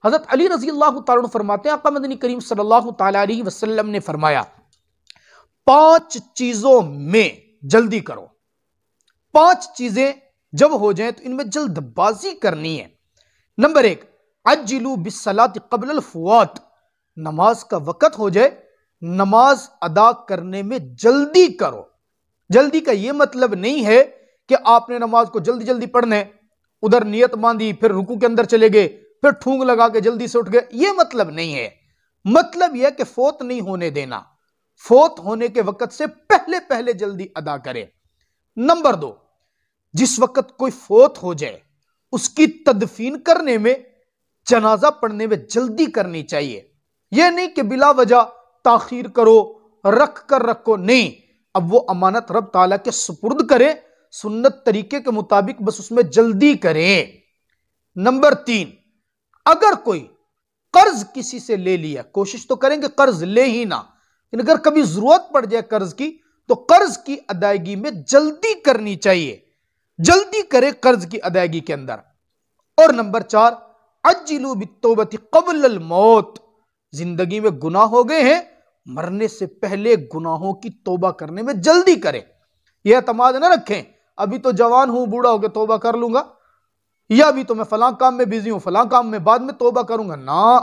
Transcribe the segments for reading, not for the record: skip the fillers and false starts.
हजरत अली रजी अल्लाह तआला अन्हु फरमाते हैं, आका मदनी करीम सल्लल्लाहु तआला अलैहि वसल्लम ने फरमाया, 5 चीजों में जल्दी करो। 5 चीजें जब हो जाएं तो इनमें जल्दबाजी करनी है। नंबर 1, अज्जिलू बिस्सलाति क़ब्ल अल-फ़ुवात, नमाज का वक़्त हो जाए, नमाज अदा करने में जल्दी करो। जल्दी का यह मतलब नहीं है कि आपने नमाज को जल्दी जल्दी पढ़ना है, उधर नियत बांधी, फिर रुकू के अंदर चले गए, फिर ठूंग लगा के जल्दी से उठ गए, यह मतलब नहीं है। मतलब यह कि फौत नहीं होने देना, फौत होने के वक़्त से पहले पहले जल्दी अदा करें। नंबर 2, जिस वक़्त कोई फौत हो जाए उसकी तदफीन करने में, जनाजा पढ़ने में जल्दी करनी चाहिए। यह नहीं कि बिला वजह ताखीर करो, रख कर रखो, नहीं। अब वो अमानत रब ताला के सुपुर्द करे, सुन्नत तरीके के मुताबिक बस उसमें जल्दी करें। नंबर 3, अगर कोई कर्ज किसी से ले लिया, कोशिश तो करेंगे कर्ज ले ही ना, लेकिन अगर कभी जरूरत पड़ जाए कर्ज की तो कर्ज की अदायगी में जल्दी करनी चाहिए, जल्दी करें कर्ज की अदायगी के अंदर। और नंबर 4, अज्जिलू बित्तौबति क़ब्ल अल मौत, जिंदगी में गुनाह हो गए हैं, मरने से पहले गुनाहों की तौबा करने में जल्दी करें। यह एतमाद ना रखें अभी तो जवान हूं, बूढ़ा हो गया तौबा कर लूंगा, या अभी तो मैं फलां काम में बिजी हूं, फलां काम में बाद में तौबा करूंगा ना।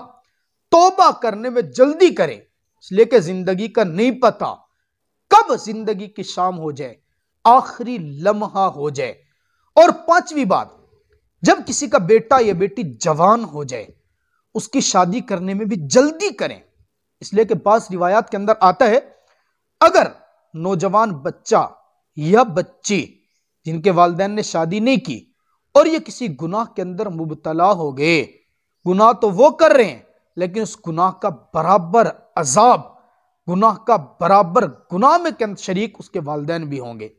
तौबा करने में जल्दी करें, इसलिए कि जिंदगी का नहीं पता कब जिंदगी की शाम हो जाए, आखिरी लम्हा हो जाए। और 5वीं बात, जब किसी का बेटा या बेटी जवान हो जाए उसकी शादी करने में भी जल्दी करें, इसलिए कि बास रिवायात के अंदर आता है, अगर नौजवान बच्चा या बच्ची जिनके वालिदैन ने शादी नहीं की और ये किसी गुनाह के अंदर मुबतला हो गए, गुनाह तो वो कर रहे हैं लेकिन उस गुनाह का बराबर अजाब, गुनाह का बराबर गुनाह में शरीक उसके वालिदैन भी होंगे,